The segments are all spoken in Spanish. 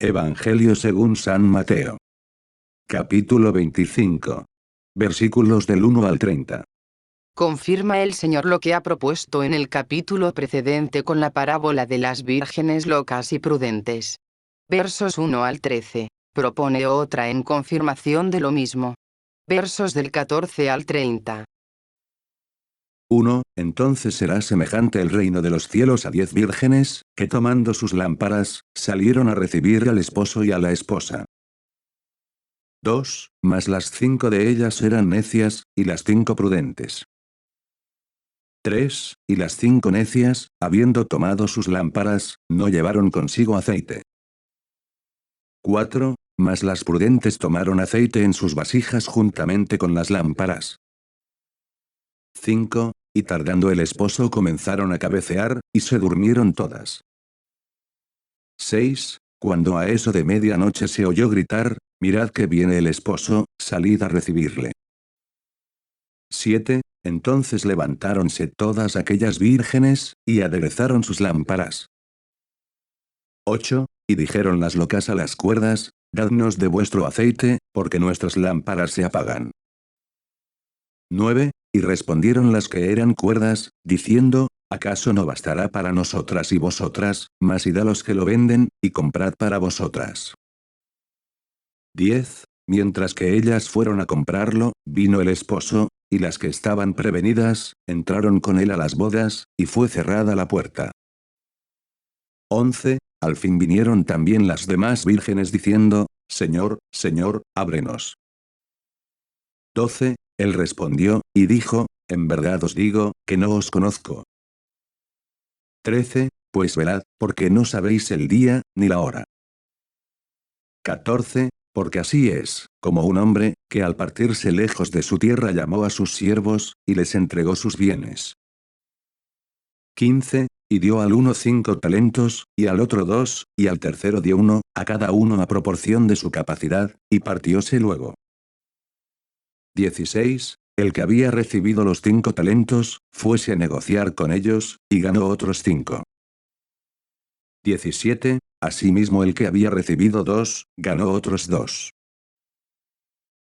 Evangelio según San Mateo. Capítulo 25. Versículos del 1 al 30. Confirma el Señor lo que ha propuesto en el capítulo precedente con la parábola de las vírgenes locas y prudentes. Versos 1 al 13. Propone otra en confirmación de lo mismo. Versos del 14 al 30. 1. Entonces será semejante el reino de los cielos a 10 vírgenes, que tomando sus lámparas, salieron a recibir al esposo y a la esposa. 2. Mas las 5 de ellas eran necias, y las 5 prudentes. 3. Y las 5 necias, habiendo tomado sus lámparas, no llevaron consigo aceite. 4. Mas las prudentes tomaron aceite en sus vasijas juntamente con las lámparas. 5. Y tardando el esposo comenzaron a cabecear, y se durmieron todas. 6. Cuando a eso de medianoche se oyó gritar, mirad que viene el esposo, salid a recibirle. 7. Entonces levantáronse todas aquellas vírgenes, y aderezaron sus lámparas. 8. Y dijeron las locas a las cuerdas, dadnos de vuestro aceite, porque nuestras lámparas se apagan. 9. Y respondieron las que eran cuerdas, diciendo, ¿acaso no bastará para nosotras y vosotras, mas id a los que lo venden, y comprad para vosotras? 10. Mientras que ellas fueron a comprarlo, vino el esposo, y las que estaban prevenidas, entraron con él a las bodas, y fue cerrada la puerta. 11. Al fin vinieron también las demás vírgenes diciendo, Señor, Señor, ábrenos. 12. Él respondió, y dijo, en verdad os digo, que no os conozco. 13. Pues velad, porque no sabéis el día, ni la hora. 14. Porque así es, como un hombre, que al partirse lejos de su tierra llamó a sus siervos, y les entregó sus bienes. 15. Y dio al uno 5 talentos, y al otro 2, y al tercero dio 1, a cada uno a proporción de su capacidad, y partióse luego. 16. El que había recibido los 5 talentos, fuese a negociar con ellos, y ganó otros 5. 17. Asimismo el que había recibido 2, ganó otros 2.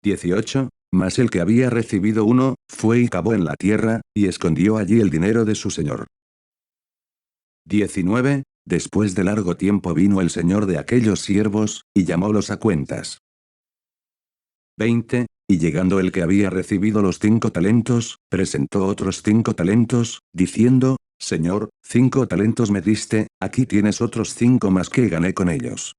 18. Mas el que había recibido 1, fue y cavó en la tierra, y escondió allí el dinero de su señor. 19. Después de largo tiempo vino el señor de aquellos siervos, y llamólos a cuentas. 20. Y llegando el que había recibido los 5 talentos, presentó otros 5 talentos, diciendo, Señor, 5 talentos me diste, aquí tienes otros 5 más que gané con ellos.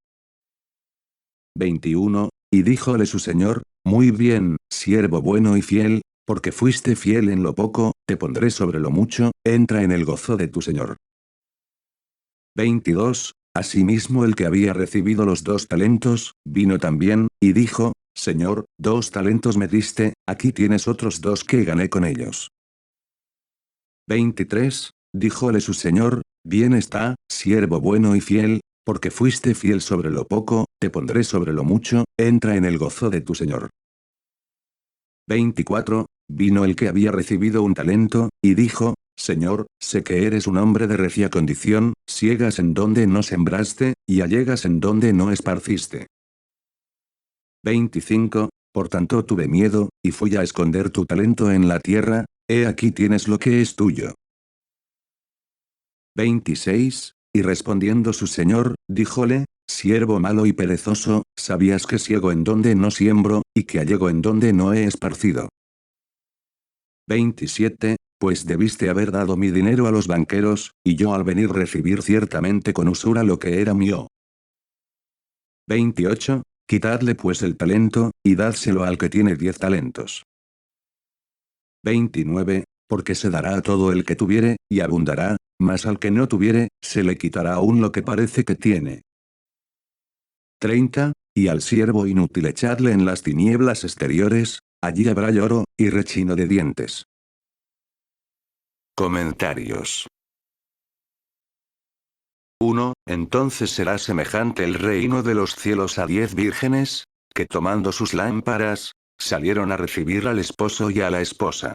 21. Y díjole su señor, muy bien, siervo bueno y fiel, porque fuiste fiel en lo poco, te pondré sobre lo mucho, entra en el gozo de tu señor. 22. Asimismo el que había recibido los 2 talentos, vino también, y dijo, Señor, 2 talentos me diste, aquí tienes otros 2 que gané con ellos. 23. Díjole su señor, bien está, siervo bueno y fiel, porque fuiste fiel sobre lo poco, te pondré sobre lo mucho, entra en el gozo de tu señor. 24. Vino el que había recibido un talento, y dijo, Señor, sé que eres un hombre de recia condición, siegas en donde no sembraste, y allegas en donde no esparciste. 25. Por tanto tuve miedo, y fui a esconder tu talento en la tierra, he aquí tienes lo que es tuyo. 26. Y respondiendo su señor, díjole, siervo malo y perezoso, sabías que ciego en donde no siembro, y que allego en donde no he esparcido. 27. Pues debiste haber dado mi dinero a los banqueros, y yo al venir recibir ciertamente con usura lo que era mío. 28. Quitadle pues el talento, y dádselo al que tiene 10 talentos. 29. Porque se dará a todo el que tuviere, y abundará, mas al que no tuviere, se le quitará aún lo que parece que tiene. 30. Y al siervo inútil echadle en las tinieblas exteriores, allí habrá lloro, y rechino de dientes. Comentarios. 1. Entonces será semejante el reino de los cielos a 10 vírgenes, que tomando sus lámparas, salieron a recibir al esposo y a la esposa.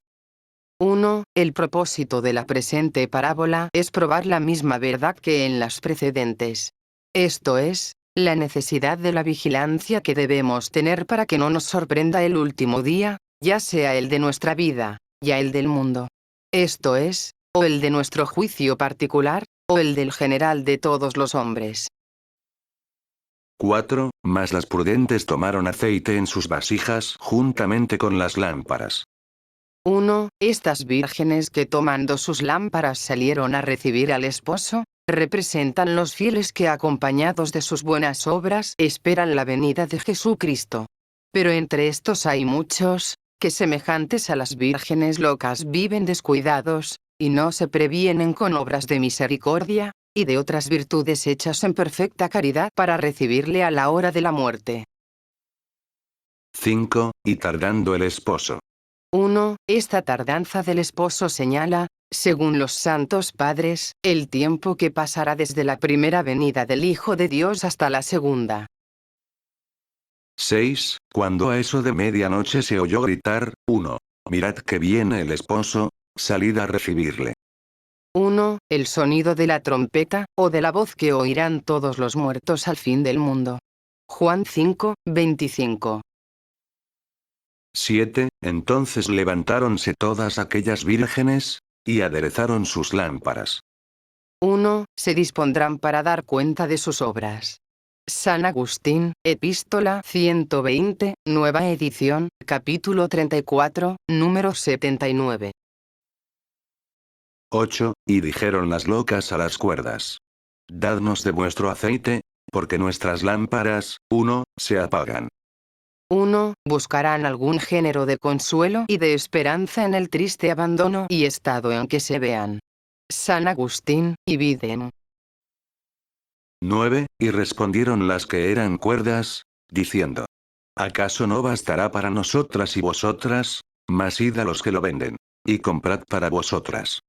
1. El propósito de la presente parábola es probar la misma verdad que en las precedentes. Esto es, La necesidad de la vigilancia que debemos tener para que no nos sorprenda el último día, ya sea el de nuestra vida, ya el del mundo. Esto es, o el de nuestro juicio particular, o el del general de todos los hombres. 4. Mas las prudentes tomaron aceite en sus vasijas juntamente con las lámparas. 1. Estas vírgenes que tomando sus lámparas salieron a recibir al esposo, representan los fieles que acompañados de sus buenas obras esperan la venida de Jesucristo. Pero entre estos hay muchos, que semejantes a las vírgenes locas viven descuidados, y no se previenen con obras de misericordia, y de otras virtudes hechas en perfecta caridad para recibirle a la hora de la muerte. 5. Y tardando el esposo. 1. Esta tardanza del esposo señala, según los santos padres, el tiempo que pasará desde la primera venida del Hijo de Dios hasta la segunda. 6. Cuando a eso de medianoche se oyó gritar, 1. Mirad que viene el esposo, salid a recibirle. 1. El sonido de la trompeta, o de la voz que oirán todos los muertos al fin del mundo. Juan 5, 25. 7. Entonces levantáronse todas aquellas vírgenes, y aderezaron sus lámparas. 1. Se dispondrán para dar cuenta de sus obras. San Agustín, Epístola 120, nueva edición, capítulo 34, número 79. 8. Y dijeron las locas a las cuerdas. Dadnos de vuestro aceite, porque nuestras lámparas, 1, se apagan. 1. Buscarán algún género de consuelo y de esperanza en el triste abandono y estado en que se vean. San Agustín, Ibidem. 9. Y respondieron las que eran cuerdas, diciendo: ¿acaso no bastará para nosotras y vosotras? Mas id a los que lo venden, y comprad para vosotras.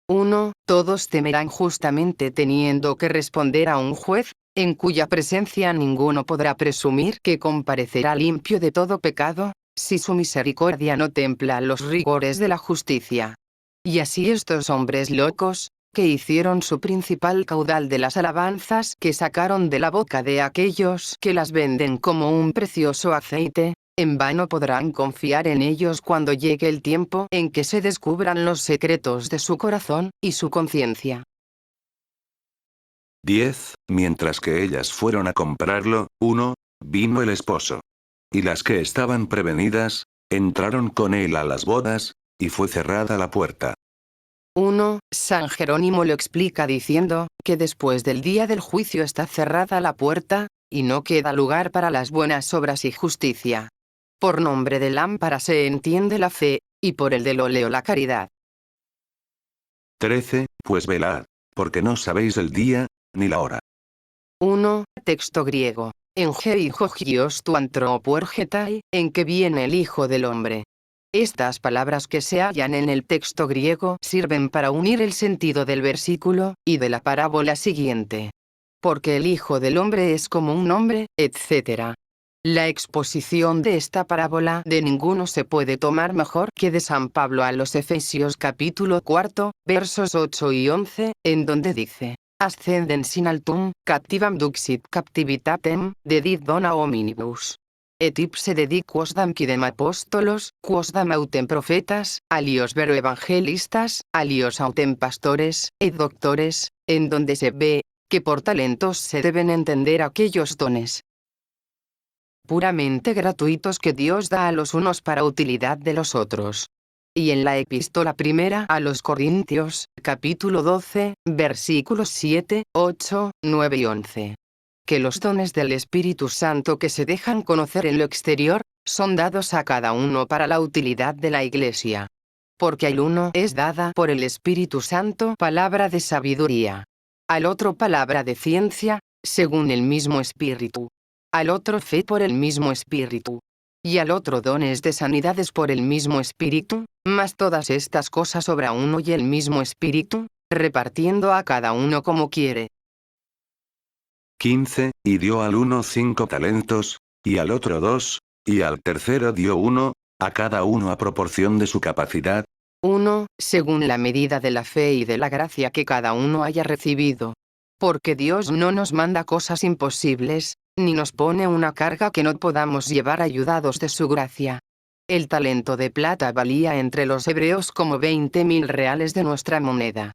1. Todos temerán justamente teniendo que responder a un juez, en cuya presencia ninguno podrá presumir que comparecerá limpio de todo pecado, si su misericordia no templa los rigores de la justicia. Y así estos hombres locos, que hicieron su principal caudal de las alabanzas que sacaron de la boca de aquellos que las venden como un precioso aceite, en vano podrán confiar en ellos cuando llegue el tiempo en que se descubran los secretos de su corazón y su conciencia. 10. Mientras que ellas fueron a comprarlo, 1. Vino el esposo. Y las que estaban prevenidas, entraron con él a las bodas, y fue cerrada la puerta. 1. San Jerónimo lo explica diciendo, que después del día del juicio está cerrada la puerta, y no queda lugar para las buenas obras y justicia. Por nombre de lámpara se entiende la fe, y por el del óleo la caridad. 13. Pues velad, porque no sabéis el día, ni la hora. 1. Texto griego. En Geijogios tu antropuergetai, en que viene el Hijo del Hombre. Estas palabras que se hallan en el texto griego sirven para unir el sentido del versículo y de la parábola siguiente. Porque el Hijo del Hombre es como un hombre, etc. La exposición de esta parábola de ninguno se puede tomar mejor que de San Pablo a los Efesios capítulo 4, versos 8 y 11, en donde dice: Ascenden sin altum, captivam duxit captivitatem, dedit dona hominibus. Et ipse dedit quosdam quidem apóstolos, quosdam autem profetas, alios vero evangelistas, alios autem pastores, et doctores, en donde se ve, que por talentos se deben entender aquellos dones puramente gratuitos que Dios da a los unos para utilidad de los otros. Y en la epístola primera a los Corintios, capítulo 12, versículos 7, 8, 9 y 11. Que los dones del Espíritu Santo que se dejan conocer en lo exterior, son dados a cada uno para la utilidad de la Iglesia. Porque al uno es dada por el Espíritu Santo palabra de sabiduría. Al otro palabra de ciencia, según el mismo Espíritu. Al otro fe por el mismo Espíritu. Y al otro dones de sanidades por el mismo Espíritu, mas todas estas cosas obra uno y el mismo Espíritu, repartiendo a cada uno como quiere. 15. Y dio al uno 5 talentos, y al otro 2, y al tercero dio 1, a cada uno a proporción de su capacidad. 1. Según la medida de la fe y de la gracia que cada uno haya recibido. Porque Dios no nos manda cosas imposibles, ni nos pone una carga que no podamos llevar ayudados de su gracia. El talento de plata valía entre los hebreos como 20.000 reales de nuestra moneda.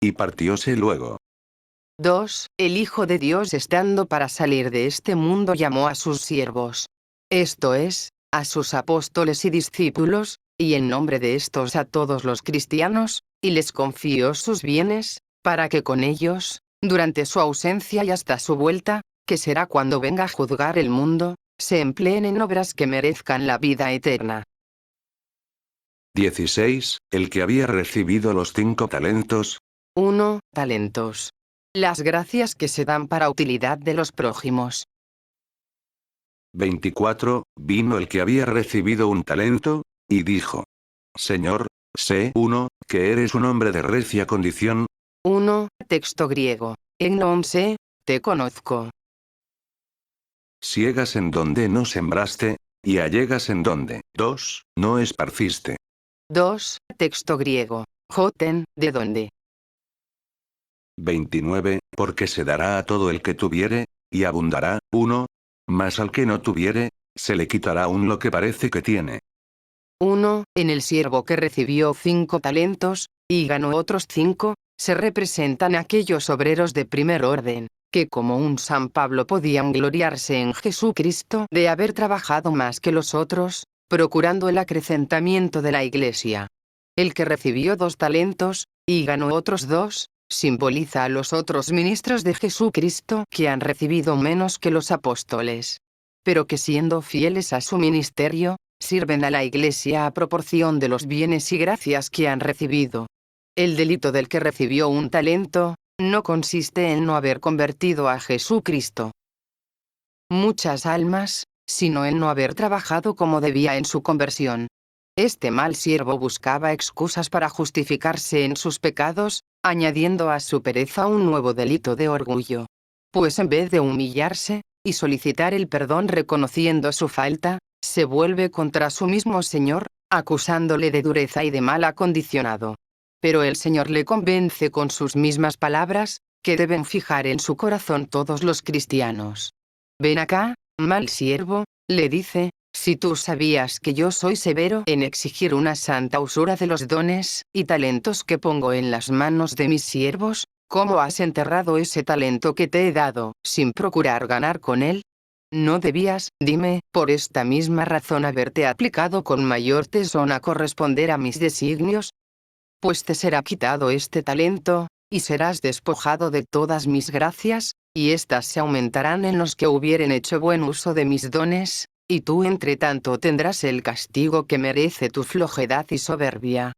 Y partióse luego. 2. El Hijo de Dios, estando para salir de este mundo, llamó a sus siervos. Esto es, a sus apóstoles y discípulos, y en nombre de estos a todos los cristianos, y les confió sus bienes, para que con ellos, durante su ausencia y hasta su vuelta, que será cuando venga a juzgar el mundo, se empleen en obras que merezcan la vida eterna. 16. El que había recibido los 5 talentos. 1. Talentos. Las gracias que se dan para utilidad de los prójimos. 24. Vino el que había recibido un talento, y dijo: Señor, sé, 1, que eres un hombre de recia condición. 1. Texto griego. Egnon sé, te conozco. Siegas en donde no sembraste, y allegas en donde, 2, no esparciste. 2. Texto griego. Joten, ¿de dónde? 29. Porque se dará a todo el que tuviere, y abundará, 1. Mas al que no tuviere, se le quitará aún lo que parece que tiene. 1. En el siervo que recibió 5 talentos, y ganó otros 5, se representan aquellos obreros de primer orden, que como un San Pablo podían gloriarse en Jesucristo de haber trabajado más que los otros, procurando el acrecentamiento de la Iglesia. El que recibió 2 talentos, y ganó otros 2, simboliza a los otros ministros de Jesucristo que han recibido menos que los apóstoles, pero que siendo fieles a su ministerio, sirven a la Iglesia a proporción de los bienes y gracias que han recibido. El delito del que recibió un talento, no consiste en no haber convertido a Jesucristo muchas almas, sino en no haber trabajado como debía en su conversión. Este mal siervo buscaba excusas para justificarse en sus pecados, añadiendo a su pereza un nuevo delito de orgullo. Pues en vez de humillarse, y solicitar el perdón reconociendo su falta, se vuelve contra su mismo Señor, acusándole de dureza y de mal acondicionado. Pero el Señor le convence con sus mismas palabras, que deben fijar en su corazón todos los cristianos. Ven acá, mal siervo, le dice, si tú sabías que yo soy severo en exigir una santa usura de los dones y talentos que pongo en las manos de mis siervos, ¿cómo has enterrado ese talento que te he dado, sin procurar ganar con él? ¿No debías, dime, por esta misma razón haberte aplicado con mayor tesón a corresponder a mis designios? Pues te será quitado este talento, y serás despojado de todas mis gracias, y éstas se aumentarán en los que hubieren hecho buen uso de mis dones, y tú entre tanto tendrás el castigo que merece tu flojedad y soberbia.